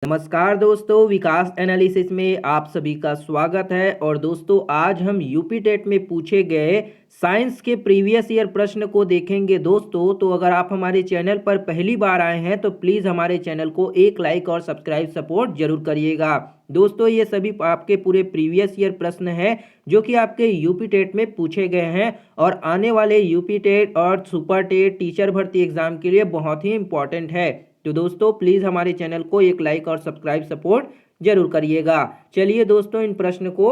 नमस्कार दोस्तों, विकास एनालिसिस में आप सभी का स्वागत है। और दोस्तों आज हम यूपी टेट में पूछे गए साइंस के प्रीवियस ईयर प्रश्न को देखेंगे। दोस्तों तो अगर आप हमारे चैनल पर पहली बार आए हैं तो प्लीज़ हमारे चैनल को एक लाइक और सब्सक्राइब सपोर्ट जरूर करिएगा। दोस्तों ये सभी आपके पूरे प्रीवियस ईयर प्रश्न हैं जो कि आपके यूपी टेट में पूछे गए हैं और आने वाले यूपी टेट और सुपर टेट टीचर भर्ती एग्जाम के लिए बहुत ही इंपॉर्टेंट है। तो दोस्तों प्लीज़ हमारे चैनल को एक लाइक और सब्सक्राइब सपोर्ट जरूर करिएगा। चलिए दोस्तों इन प्रश्न को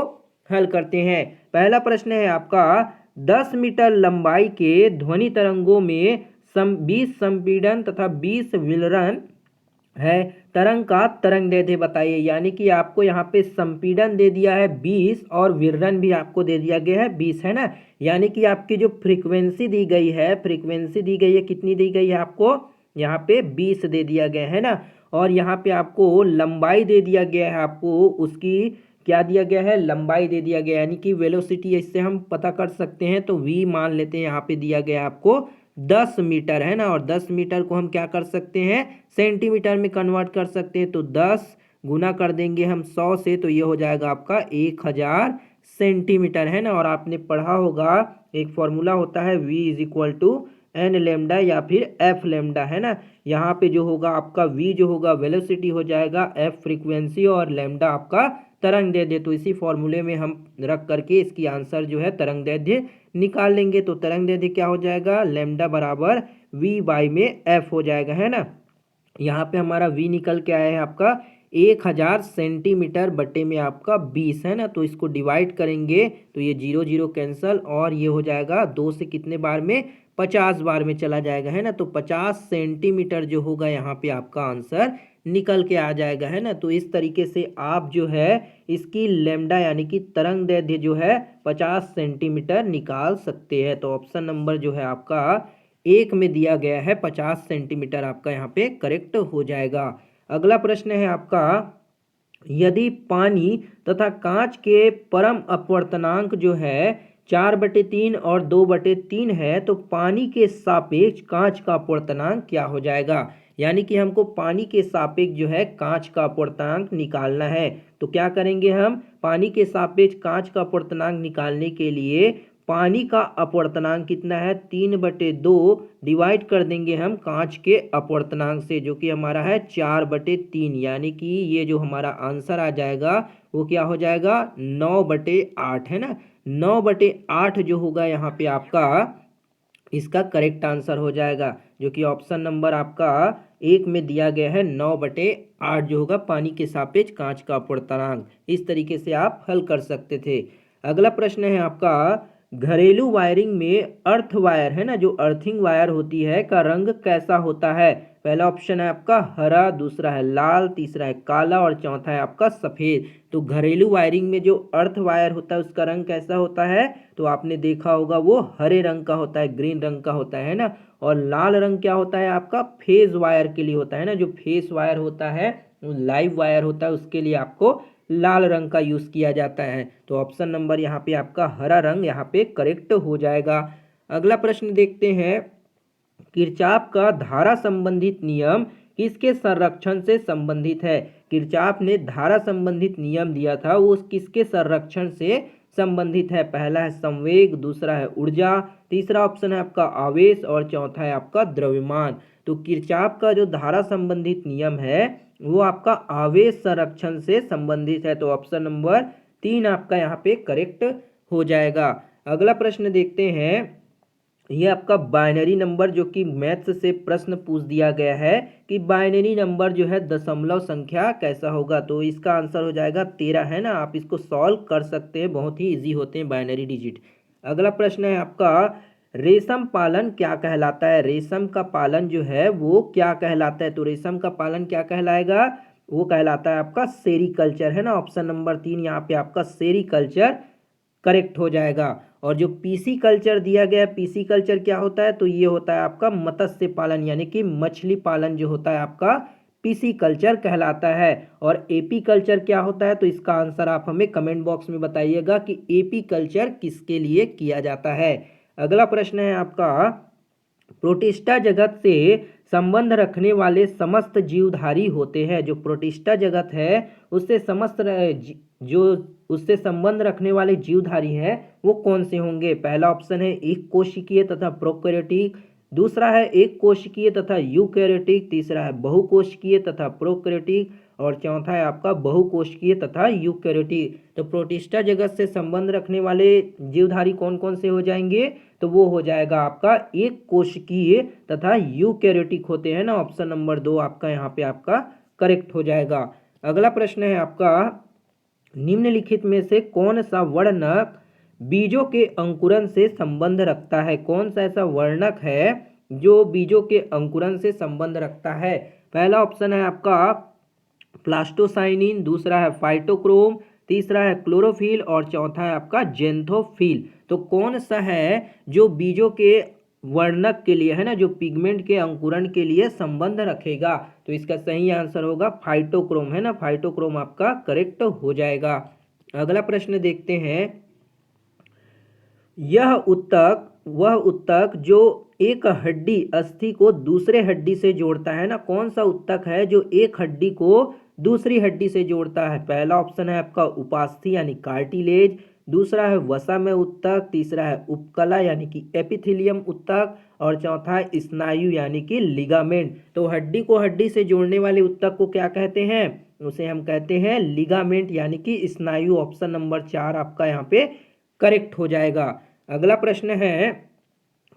हल करते हैं। पहला प्रश्न है आपका 10 मीटर लंबाई के ध्वनि तरंगों में 20 संपीड़न तथा 20 विलरण है। तरंग का तरंग दैर्ध्य बताइए। यानी कि आपको यहाँ पे संपीड़न दे दिया है 20 और विवरण भी आपको दे दिया गया है 20, है ना। यानी कि आपकी जो फ्रीक्वेंसी दी गई है, कितनी दी गई है आपको, यहाँ पे 20 दे दिया गया है ना। और यहाँ पे आपको लंबाई दे दिया गया है, आपको उसकी क्या दिया गया है, लंबाई दे दिया गया है। यानी कि वेलोसिटी इससे हम पता कर सकते हैं तो v मान लेते हैं। यहाँ पे दिया गया है आपको 10 मीटर, है ना। और 10 मीटर को हम क्या कर सकते हैं, सेंटीमीटर में कन्वर्ट कर सकते हैं। तो 10 गुना कर देंगे हम 100 से, तो ये हो जाएगा आपका 1000 सेंटीमीटर, है ना। और आपने पढ़ा होगा एक फॉर्मूला होता है v is equal to n lambda या फिर एफ लेमडा, है ना। यहाँ पे जो होगा आपका v जो होगा वेलोसिटी हो जाएगा, एफ फ्रीक्वेंसी और लेमडा आपका तरंग दैर्ध्य। तो इसी फॉर्मूले में हम रख करके इसकी आंसर जो है तरंग दैर्ध्य निकाल लेंगे। तो तरंग दैर्ध्य क्या हो जाएगा, लेमडा बराबर v बाई में एफ हो जाएगा, है ना। यहाँ पे हमारा v निकल के आया है आपका 1000 सेंटीमीटर बटे में आपका 20, है ना। तो इसको डिवाइड करेंगे तो ये 0 0 कैंसल और ये हो जाएगा 2 से कितने बार में, 50 बार में चला जाएगा, है ना। तो 50 सेंटीमीटर जो होगा यहाँ पे आपका आंसर निकल के आ जाएगा, है ना। तो इस तरीके से आप जो है इसकी लेमडा यानी कि तरंग दैर्ध्य जो है 50 सेंटीमीटर निकाल सकते हैं। तो ऑप्शन नंबर जो है आपका 1 में दिया गया है 50 सेंटीमीटर आपका यहाँ पे करेक्ट हो जाएगा। अगला प्रश्न है आपका, यदि पानी तथा कांच के परम अपवर्तनांक जो है 4/3 और 2/3 है तो पानी के सापेक्ष कांच का अपवर्तनांक क्या हो जाएगा। यानी कि हमको पानी के सापेक्ष जो है कांच का अपवर्तनांक निकालना है। तो क्या करेंगे हम, पानी के सापेक्ष कांच का अपवर्तनांक निकालने के लिए पानी का अपवर्तनांक कितना है, 3/2 डिवाइड कर देंगे हम कांच के अपवर्तनांक से जो कि हमारा है 4/3। यानी कि ये जो हमारा आंसर आ जाएगा वो क्या हो जाएगा, 9/8, है ना। 9/8 जो होगा यहाँ पे आपका इसका करेक्ट आंसर हो जाएगा, जो कि ऑप्शन नंबर आपका 1 में दिया गया है। 9/8 जो होगा पानी के सापेक्ष कांच का अपवर्तनांक। इस तरीके से आप हल कर सकते थे। अगला प्रश्न है आपका, घरेलू वायरिंग में अर्थ वायर, है ना, जो अर्थिंग वायर होती है का रंग कैसा होता है। पहला ऑप्शन है आपका हरा, दूसरा है लाल, तीसरा है काला और चौथा है आपका सफेद। तो घरेलू वायरिंग में जो अर्थ वायर होता है उसका रंग कैसा होता है, तो आपने देखा होगा वो हरे रंग का होता है, ग्रीन रंग का होता है ना। और लाल रंग क्या होता है आपका, फेज वायर के लिए होता है ना। जो फेज वायर होता है, लाइव वायर होता है, उसके लिए आपको लाल रंग का यूज किया जाता है। तो ऑप्शन नंबर यहाँ पे आपका हरा रंग यहाँ पे करेक्ट हो जाएगा। अगला प्रश्न देखते हैं, किरचॉफ का धारा संबंधित नियम किसके संरक्षण से संबंधित है। किरचॉफ ने धारा संबंधित नियम दिया था, वो किसके संरक्षण से संबंधित है। पहला है संवेग, दूसरा है ऊर्जा, तीसरा ऑप्शन है आपका आवेश और चौथा है आपका द्रव्यमान। तो किरचॉफ का जो धारा संबंधित नियम है वो आपका आवेश संरक्षण से संबंधित है। तो ऑप्शन नंबर 3 आपका यहाँ पे करेक्ट हो जाएगा। अगला प्रश्न देखते हैं, ये आपका बाइनरी नंबर जो कि मैथ्स से प्रश्न पूछ दिया गया है कि बाइनरी नंबर जो है दशमलव संख्या कैसा होगा। तो इसका आंसर हो जाएगा 13, है ना। आप इसको सॉल्व कर सकते हैं, बहुत ही इजी होते हैं बाइनरी डिजिट। अगला प्रश्न है आपका, रेशम पालन क्या कहलाता है। रेशम का पालन जो है वो क्या कहलाता है। तो रेशम का पालन क्या कहलाएगा, वो कहलाता है आपका सेरीकल्चर, है ना। ऑप्शन नंबर 3 यहाँ पे आपका सेरीकल्चर करेक्ट हो जाएगा। और जो पीसी कल्चर दिया गया है, पीसी कल्चर क्या होता है, तो ये होता है आपका मत्स्य पालन यानी कि मछली पालन जो होता है आपका पीसी कल्चर कहलाता है। और एपी कल्चर क्या होता है, तो इसका आंसर आप हमें कमेंट बॉक्स में बताइएगा कि एपी कल्चर किसके लिए किया जाता है। अगला प्रश्न है आपका, प्रोटिस्टा जगत से संबंध रखने वाले समस्त जीवधारी होते हैं। जो प्रोटिस्टा जगत है उससे जो उससे संबंध रखने वाले जीवधारी हैं वो कौन से होंगे? पहला ऑप्शन है एक कोशिकीय तथा प्रोकैरियोटिक, दूसरा है एक कोशिकीय तथा यूकैरियोटिक, तीसरा है बहुकोशिकीय तथा प्रोकैरियोटिक और चौथा है आपका बहुकोशिकीय तथा यूकैरियोटिक। तो प्रोटिस्टा जगत से संबंध रखने वाले जीवधारी कौन कौन से हो जाएंगे? तो वो हो जाएगा आपका एक कोशिकीय तथा यूकैरियोटिक होते हैं ना। ऑप्शन नंबर 2 आपका यहाँ पे आपका करेक्ट हो जाएगा। अगला प्रश्न है आपका, निम्नलिखित में से कौन सा वर्णक बीजों के अंकुरन से संबंध रखता है? कौन सा ऐसा वर्णक है जो बीजों के अंकुरन से संबंध रखता है? पहला ऑप्शन है आपका प्लास्टोसाइनिन, दूसरा है फाइटोक्रोम, तीसरा है क्लोरोफिल और चौथा है आपका जेंथोफिल। तो कौन सा है जो बीजों के वर्णक के लिए है ना, जो पिगमेंट के अंकुरण के लिए संबंध रखेगा? तो इसका सही आंसर होगा फाइटोक्रोम है ना। फाइटोक्रोम आपका करेक्ट हो जाएगा। अगला प्रश्न देखते हैं, वह उत्तक जो एक हड्डी अस्थि को दूसरे हड्डी से जोड़ता है ना, कौन सा उत्तक है जो एक हड्डी को दूसरी हड्डी से जोड़ता है? पहला ऑप्शन है आपका उपास्थि यानी कार्टिलेज, दूसरा है वसा में उत्तक, तीसरा है उपकला यानी कि एपिथेलियम उत्तक और चौथा है स्नायु यानी कि लिगामेंट। तो हड्डी को हड्डी से जोड़ने वाले उत्तक को क्या कहते हैं? उसे हम कहते हैं लिगामेंट यानी कि स्नायु। ऑप्शन नंबर 4 आपका यहाँ पे करेक्ट हो जाएगा। अगला प्रश्न है,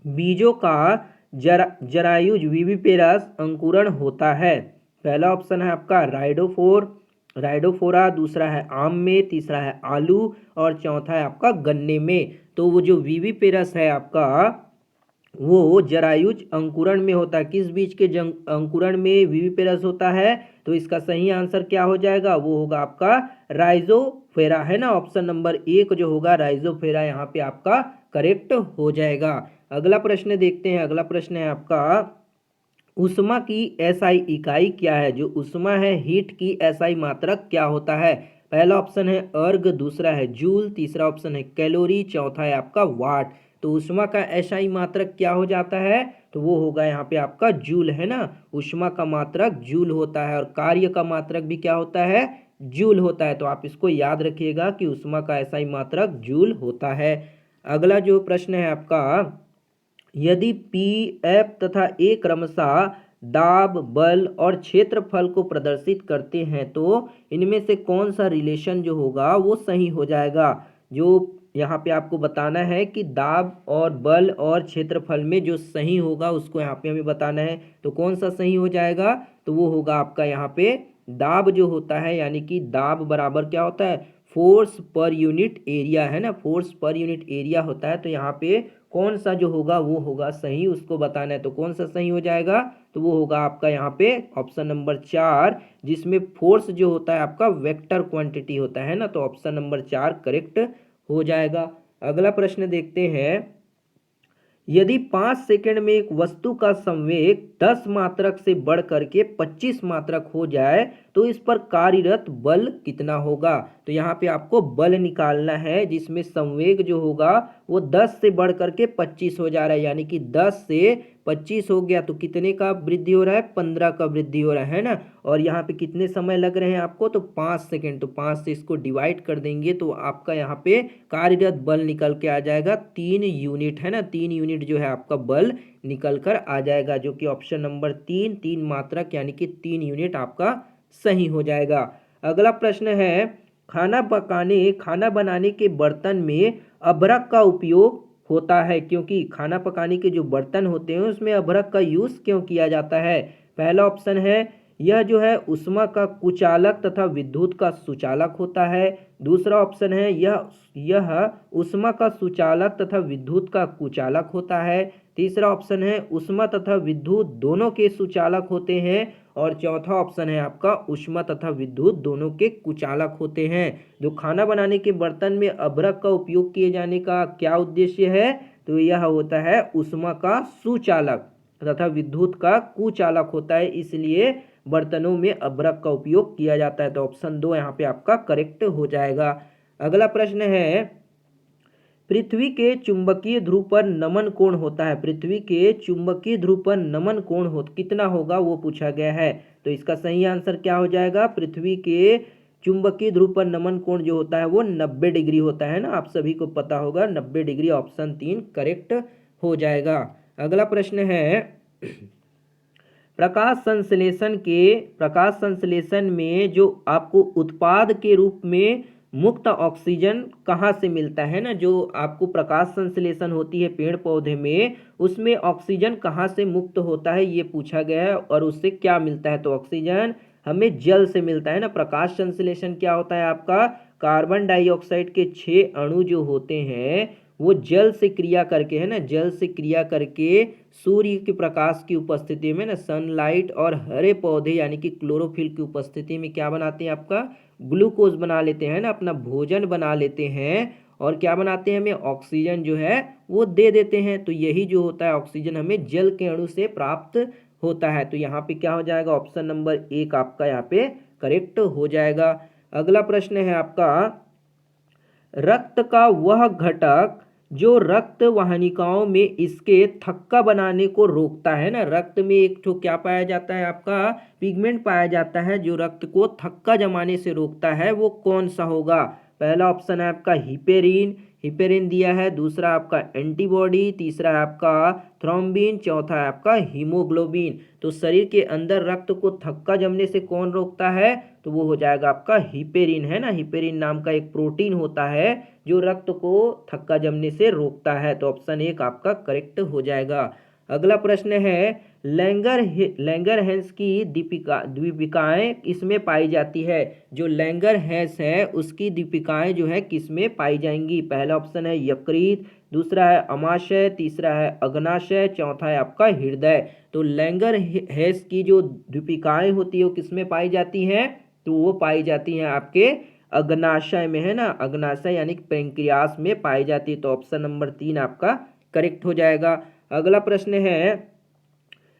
बीजों का जरायुज विविपेरस अंकुरण होता है? पहला ऑप्शन है आपका राइडोफोरा, दूसरा है आम में, तीसरा है आलू और चौथा है आपका गन्ने में। तो वो जो विविपेरस है आपका वो जरायुज अंकुरण में होता है। किस बीज के अंकुरण में विविपेरस होता है? तो इसका सही आंसर क्या हो जाएगा? वो होगा आपका राइजोफेरा है ना। ऑप्शन नंबर 1 जो होगा राइजोफेरा यहाँ पे आपका करेक्ट हो जाएगा। अगला प्रश्न देखते हैं। अगला प्रश्न है आपका, उष्मा की एसआई इकाई क्या है? जो उष्मा है हीट की एसआई मात्रक क्या होता है? पहला ऑप्शन है अर्ग, दूसरा है जूल, तीसरा ऑप्शन है कैलोरी, चौथा है आपका वाट। तो उष्मा का एसआई मात्रक क्या हो जाता है? तो वो होगा यहाँ पे आपका जूल है ना। उष्मा का मात्रक जूल होता है और कार्य का मात्रक भी क्या होता है? जूल होता है। तो आप इसको याद रखिएगा कि उष्मा का एसआई मात्रक जूल होता है। अगला जो प्रश्न है आपका, यदि पी एफ तथा ए क्रमशः दाब, बल और क्षेत्रफल को प्रदर्शित करते हैं तो इनमें से कौन सा रिलेशन जो होगा वो सही हो जाएगा? जो यहाँ पे आपको बताना है कि दाब और बल और क्षेत्रफल में जो सही होगा उसको यहाँ पे हमें बताना है। तो कौन सा सही हो जाएगा? तो वो होगा आपका यहाँ पे दाब जो होता है, यानी कि दाब बराबर क्या होता है? फोर्स पर यूनिट एरिया है ना। फोर्स पर यूनिट एरिया होता है। तो यहाँ पे कौन सा जो होगा वो होगा सही, उसको बताना है। तो कौन सा सही हो जाएगा? तो वो होगा आपका यहाँ पे ऑप्शन नंबर 4, जिसमें फोर्स जो होता है आपका वेक्टर क्वांटिटी होता है ना। तो ऑप्शन नंबर 4 करेक्ट हो जाएगा। अगला प्रश्न देखते हैं, यदि 5 सेकंड में एक वस्तु का संवेग 10 मात्रक से बढ़ करके 25 मात्रक हो जाए तो इस पर कार्यरत बल कितना होगा? तो यहाँ पे आपको बल निकालना है जिसमें संवेग जो होगा वो 10 से बढ़ करके 25 हो जा रहा है, यानी कि 10 से 25 हो गया तो कितने का वृद्धि हो रहा है? 15 का वृद्धि हो रहा है ना। और यहाँ पे कितने समय लग रहे हैं आपको? तो 5 सेकंड। तो 5 से इसको डिवाइड कर देंगे तो आपका यहाँ पे कार्यरत बल निकल के आ जाएगा 3 यूनिट है ना। 3 यूनिट जो है आपका बल निकल कर आ जाएगा, जो कि ऑप्शन नंबर 3 मात्रक यानी कि 3 यूनिट आपका सही हो जाएगा। अगला प्रश्न है, खाना बनाने के बर्तन में अभ्रक का उपयोग होता है क्योंकि खाना पकाने के जो बर्तन होते हैं उसमें अभ्रक का यूज क्यों किया जाता है? पहला ऑप्शन है यह जो है ऊष्मा का कुचालक तथा विद्युत का सुचालक होता है। दूसरा ऑप्शन है यह ऊष्मा का सुचालक तथा विद्युत का कुचालक होता है। तीसरा ऑप्शन है ऊष्मा तथा विद्युत दोनों के सुचालक होते हैं और चौथा ऑप्शन है आपका ऊष्मा तथा विद्युत दोनों के कुचालक होते हैं। जो खाना बनाने के बर्तन में अभ्रक का उपयोग किए जाने का क्या उद्देश्य है? तो यह होता है ऊष्मा का सुचालक तथा विद्युत का कुचालक होता है, इसलिए बर्तनों में अभ्रक का उपयोग किया जाता है। तो ऑप्शन 2 यहाँ पे आपका करेक्ट हो जाएगा। अगला प्रश्न है, पृथ्वी के चुंबकीय ध्रुव पर नमन कोण होता है, पृथ्वी के चुंबकीय ध्रुव पर नमन कोण हो कितना होगा वो पूछा गया है। तो इसका सही आंसर क्या हो जाएगा, पृथ्वी के चुंबकीय ध्रुव पर नमन कोण जो होता है वो 90 डिग्री होता है ना, आप सभी को पता होगा 90 डिग्री, ऑप्शन 3 करेक्ट हो जाएगा। अगला प्रश्न है, प्रकाश संश्लेषण में जो आपको उत्पाद के रूप में मुक्त ऑक्सीजन कहाँ से मिलता है ना, जो आपको प्रकाश संश्लेषण होती है पेड़ पौधे में, उसमें ऑक्सीजन कहाँ से मुक्त होता है ये पूछा गया है, और उससे क्या मिलता है। तो ऑक्सीजन हमें जल से मिलता है ना। प्रकाश संश्लेषण क्या होता है आपका, कार्बन डाइऑक्साइड के 6 अणु जो होते हैं वो जल से क्रिया करके, है ना, जल से क्रिया करके सूर्य के प्रकाश की उपस्थिति में ना, सनलाइट और हरे पौधे यानी कि क्लोरोफिल की उपस्थिति में क्या बनाते हैं, आपका ग्लूकोज बना लेते हैं ना, अपना भोजन बना लेते हैं, और क्या बनाते हैं, हमें ऑक्सीजन जो है वो दे देते हैं। तो यही जो होता है ऑक्सीजन हमें जल के अणु से प्राप्त होता है। तो यहाँ पे क्या हो जाएगा, ऑप्शन नंबर 1 आपका यहाँ पे करेक्ट हो जाएगा। अगला प्रश्न है आपका, रक्त का वह घटक जो रक्त वाहिनिकाओं में इसके थक्का बनाने को रोकता है ना, रक्त में एक तो क्या पाया जाता है, आपका पिगमेंट पाया जाता है जो रक्त को थक्का जमाने से रोकता है, वो कौन सा होगा। पहला ऑप्शन है आपका हिपेरिन, हिपेरिन दिया है, दूसरा आपका एंटीबॉडी, तीसरा है आपका थ्रोम्बिन, चौथा है आपका हीमोग्लोबिन। तो शरीर के अंदर रक्त को थक्का जमने से कौन रोकता है, तो वो हो जाएगा आपका हिपेरिन, है ना। हिपेरिन नाम का एक प्रोटीन होता है जो रक्त को थक्का जमने से रोकता है। तो ऑप्शन 1 आपका करेक्ट हो जाएगा। अगला प्रश्न है, लैंगरहैंस की दीपिकाएं किसमें पाई जाती है। जो लैंगरहैंस है उसकी दीपिकाएं जो है किसमें पाई जाएंगी। पहला ऑप्शन है यकृत, दूसरा है अमाशय, तीसरा है अग्नाशय, चौथा है आपका हृदय। तो लैंगरहैंस की जो दीपिकाएं होती है वो किसमें पाई जाती हैं, तो वो पाई जाती हैं आपके अग्नाशय में, है ना, अग्नाशय यानी पेंक्रियास में पाई जाती है। तो ऑप्शन नंबर 3 आपका करेक्ट हो जाएगा। अगला प्रश्न है,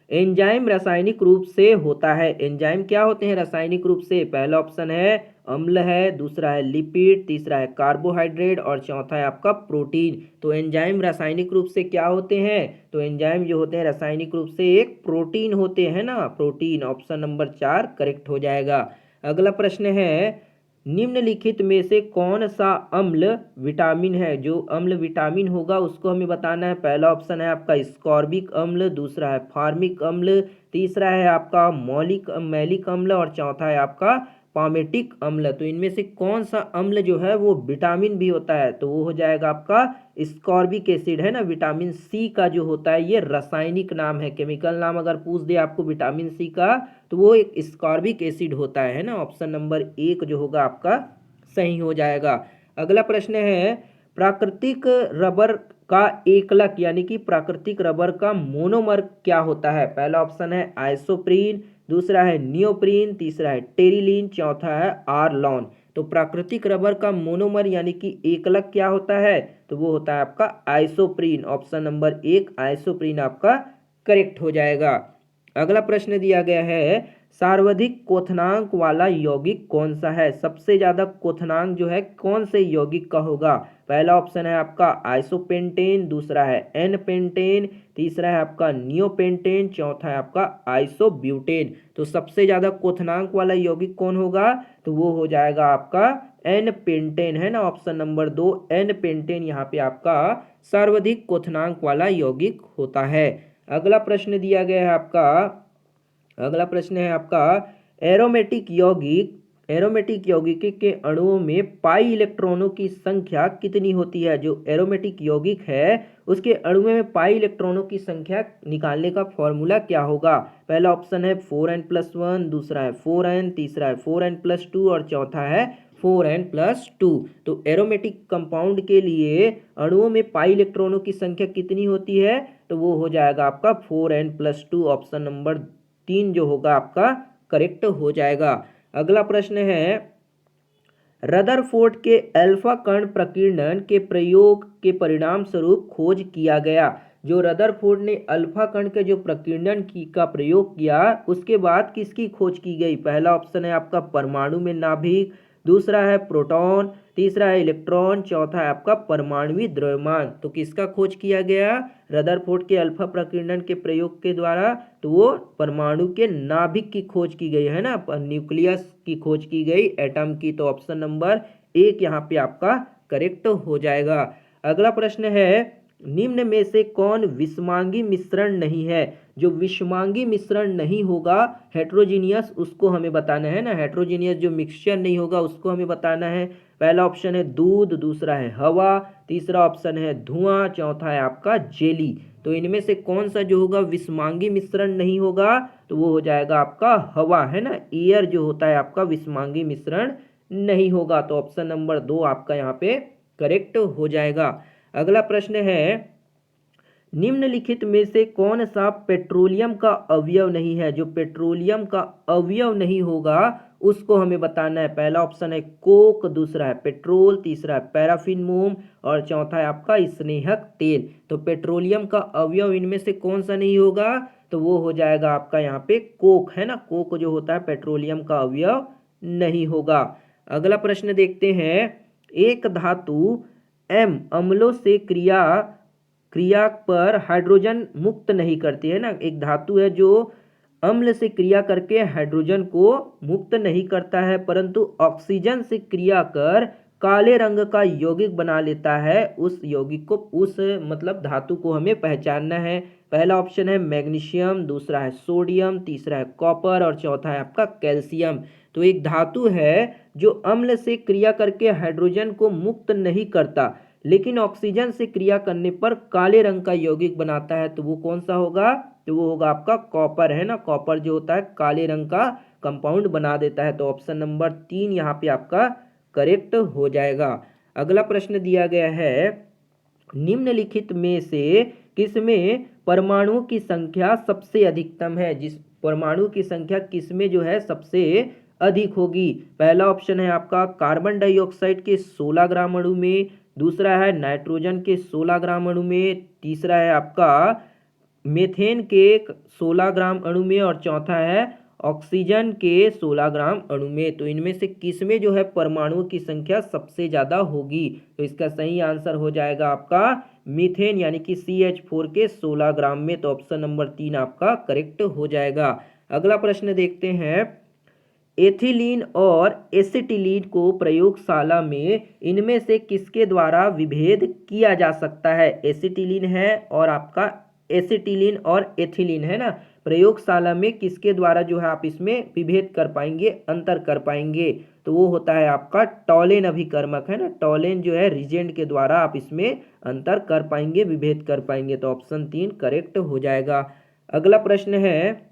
एंजाइम रासायनिक रूप से होता है, एंजाइम क्या होते हैं रासायनिक रूप से। पहला ऑप्शन है अम्ल है, दूसरा है लिपिड, तीसरा है कार्बोहाइड्रेट, और चौथा है आपका प्रोटीन। तो एंजाइम रासायनिक रूप से क्या होते हैं, तो एंजाइम जो होते हैं रासायनिक रूप से एक प्रोटीन होते हैं ना, प्रोटीन। ऑप्शन नंबर 4 करेक्ट हो जाएगा। अगला प्रश्न है, निम्नलिखित में से कौन सा अम्ल विटामिन है। जो अम्ल विटामिन होगा उसको हमें बताना है। पहला ऑप्शन है आपका स्कॉर्बिक अम्ल, दूसरा है फार्मिक अम्ल, तीसरा है आपका मैलिक अम्ल, और चौथा है आपका पामेटिक अम्ल। तो इनमें से कौन सा अम्ल जो है वो विटामिन भी होता है, तो वो हो जाएगा आपका स्कॉर्बिक एसिड, है ना। विटामिन सी का जो होता है ये रासायनिक नाम है, केमिकल नाम अगर पूछ दे आपको विटामिन सी का तो वो एक स्कॉर्बिक एसिड होता है ना। ऑप्शन नंबर 1 जो होगा आपका सही हो जाएगा। अगला प्रश्न है, प्राकृतिक रबर का एकलक यानी कि प्राकृतिक रबर का मोनोमर क्या होता है। पहला ऑप्शन है आइसोप्रीन, दूसरा है नियोप्रीन, तीसरा है टेरिलीन, चौथा है आरलॉन। तो प्राकृतिक रबर का मोनोमर यानी कि एकलक क्या होता है, तो वो होता है आपका आइसोप्रीन। ऑप्शन नंबर 1 आइसोप्रीन आपका करेक्ट हो जाएगा। अगला प्रश्न दिया गया है, सर्वाधिक क्वथनांक वाला यौगिक कौन सा है। सबसे ज्यादा क्वथनांक जो है कौन से यौगिक का होगा। पहला ऑप्शन है आपका आइसोपेंटेन, दूसरा है एन पेंटेन, तीसरा है आपका नियोपेंटेन, चौथा है आपका आइसोब्यूटेन। तो सबसे ज्यादा क्वथनांक वाला यौगिक कौन होगा, तो वो हो जाएगा आपका एन पेंटेन, है ना। ऑप्शन नंबर 2 एन पेंटेन यहाँ पे आपका सर्वाधिक क्वथनांक वाला यौगिक होता है। अगला प्रश्न दिया गया है आपका, अगला प्रश्न है आपका, एरोमेटिक यौगिक के अणुओं में पाई इलेक्ट्रॉनों की संख्या कितनी होती है। जो एरोमेटिक यौगिक है उसके अणुओं में पाई इलेक्ट्रॉनों की संख्या निकालने का फॉर्मूला क्या होगा। पहला ऑप्शन है 4n+1, दूसरा है 4n, तीसरा है 4n+2, और चौथा है 4n+2। तो एरोमेटिक कंपाउंड के लिए अणुओं में पाई इलेक्ट्रॉनों की संख्या कितनी होती है, तो वो हो जाएगा आपका 4n+2। ऑप्शन नंबर 3 जो होगा आपका करेक्ट हो जाएगा। अगला प्रश्न है, रदरफोर्ड के अल्फा कण प्रकीर्णन के प्रयोग के परिणाम स्वरूप खोज किया गया। जो रदरफोर्ड ने अल्फा कण के जो प्रकीर्णन का प्रयोग किया उसके बाद किसकी खोज की गई। पहला ऑप्शन है आपका परमाणु में नाभिक, दूसरा है प्रोटॉन, तीसरा है इलेक्ट्रॉन, चौथा है आपका परमाणु द्रव्यमान। तो किसका खोज किया गया? रदरफोर्ड के अल्फा प्रकीर्णन के प्रयोग के द्वारा तो वो परमाणु के नाभिक की खोज की गई है ना, न्यूक्लियस की खोज की गई, एटम की। तो ऑप्शन नंबर 1 यहाँ पे आपका करेक्ट हो जाएगा। अगला प्रश्न है, निम्न में से कौन विषमांगी मिश्रण नहीं है? जो विषमांगी मिश्रण नहीं होगा हेट्रोजीनियस, उसको हमें बताना है ना। हेट्रोजीनियस जो मिक्सचर नहीं होगा उसको हमें बताना है। पहला ऑप्शन है दूध, दूसरा है हवा, तीसरा ऑप्शन है धुआं, चौथा है आपका जेली। तो इनमें से कौन सा जो होगा विषमांगी मिश्रण नहीं होगा? तो वो हो जाएगा आपका हवा, है ना। एयर जो होता है आपका विषमांगी मिश्रण नहीं होगा। तो ऑप्शन नंबर 2 आपका यहाँ पे करेक्ट हो जाएगा। अगला प्रश्न है, निम्नलिखित में से कौन सा पेट्रोलियम का अवयव नहीं है? जो पेट्रोलियम का अवयव नहीं होगा उसको हमें बताना है। पहला ऑप्शन है कोक, दूसरा है पेट्रोल, तीसरा है पैराफिन मोम और चौथा है आपका स्नेहक तेल। तो पेट्रोलियम का अवयव इनमें से कौन सा नहीं होगा? तो वो हो जाएगा आपका यहाँ पे कोक, है ना। कोक जो होता है पेट्रोलियम का अवयव नहीं होगा। अगला प्रश्न देखते हैं, एक धातु एम अम्लों से क्रिया पर हाइड्रोजन मुक्त नहीं करती है ना। एक धातु है जो अम्ल से क्रिया करके हाइड्रोजन को मुक्त नहीं करता है, परंतु ऑक्सीजन से क्रिया कर काले रंग का यौगिक बना लेता है। उस यौगिक को, उस मतलब धातु को हमें पहचानना है। पहला ऑप्शन है मैग्नीशियम, दूसरा है सोडियम, तीसरा है कॉपर और चौथा है आपका कैल्शियम। तो एक धातु है जो अम्ल से क्रिया करके हाइड्रोजन को मुक्त नहीं करता, लेकिन ऑक्सीजन से क्रिया करने पर काले रंग का यौगिक बनाता है। तो वो कौन सा होगा? तो वो होगा आपका कॉपर, है ना। कॉपर जो होता है काले रंग का कंपाउंड बना देता है। तो ऑप्शन नंबर 3 यहाँ पे आपका करेक्ट हो जाएगा। अगला प्रश्न दिया गया है, निम्नलिखित में से किसमें परमाणुओं की संख्या सबसे अधिकतम है? जिस परमाणु की संख्या किसमें जो है सबसे अधिक होगी? पहला ऑप्शन है आपका कार्बन डाइऑक्साइड के 16 ग्राम अणु में, दूसरा है नाइट्रोजन के 16 ग्राम अणु में, तीसरा है आपका मीथेन के 16 ग्राम अणु में और चौथा है ऑक्सीजन के 16 ग्राम अणु में। तो इनमें से किस में जो है परमाणुओं की संख्या सबसे ज़्यादा होगी? तो इसका सही आंसर हो जाएगा आपका मीथेन यानी कि CH4 के 16 ग्राम में। तो ऑप्शन नंबर 3 आपका करेक्ट हो जाएगा। अगला प्रश्न देखते हैं, एथिलीन और एसिटिलीन को प्रयोगशाला में इनमें से किसके द्वारा विभेद किया जा सकता है? एसिटिलीन है और आपका एसिटिलीन और एथिलीन, है ना। प्रयोगशाला में किसके द्वारा जो है आप इसमें विभेद कर पाएंगे, अंतर कर पाएंगे? तो वो होता है आपका टॉलेन अभिकर्मक, है ना। टॉलेन जो है रिजेंट के द्वारा आप इसमें अंतर कर पाएंगे, विभेद कर पाएंगे। तो ऑप्शन 3 करेक्ट हो जाएगा। अगला प्रश्न है,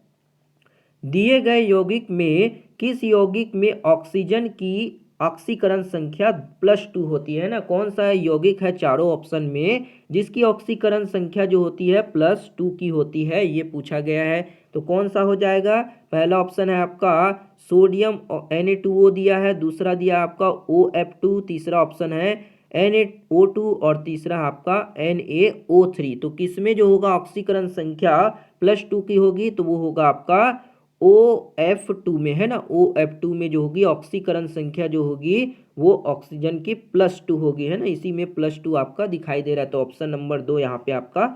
दिए गए यौगिक में किस यौगिक में ऑक्सीजन की ऑक्सीकरण संख्या +2 होती है ना। कौन सा यौगिक है चारों ऑप्शन में जिसकी ऑक्सीकरण संख्या जो होती है +2 की होती है, ये पूछा गया है। तो कौन सा हो जाएगा? पहला ऑप्शन है आपका सोडियम Na2O दिया है, दूसरा दिया आपका OF2, तीसरा ऑप्शन है NaO2 और तीसरा आपका NaO3। तो किसमें जो होगा ऑक्सीकरण संख्या +2 की होगी? तो वो होगा आपका OF2 में, है ना। OF2 में जो होगी ऑक्सीकरण संख्या जो होगी वो ऑक्सीजन की +2 होगी, है ना। इसी में +2 आपका दिखाई दे रहा है। तो ऑप्शन नंबर 2 यहाँ पे आपका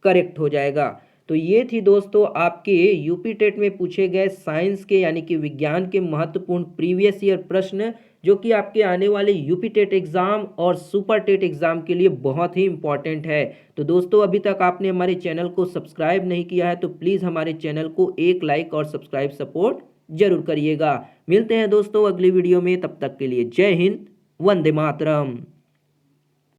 करेक्ट हो जाएगा। तो ये थी दोस्तों आपके यूपी टेट में पूछे गए साइंस के यानी कि विज्ञान के महत्वपूर्ण प्रीवियस ईयर प्रश्न, जो कि आपके आने वाले यूपी टेट एग्जाम और सुपर टेट एग्जाम के लिए बहुत ही इंपॉर्टेंट है। तो दोस्तों अभी तक आपने हमारे चैनल को सब्सक्राइब नहीं किया है तो प्लीज़ हमारे चैनल को एक लाइक और सब्सक्राइब सपोर्ट जरूर करिएगा। मिलते हैं दोस्तों अगली वीडियो में, तब तक के लिए जय हिंद, वंदे मातरम।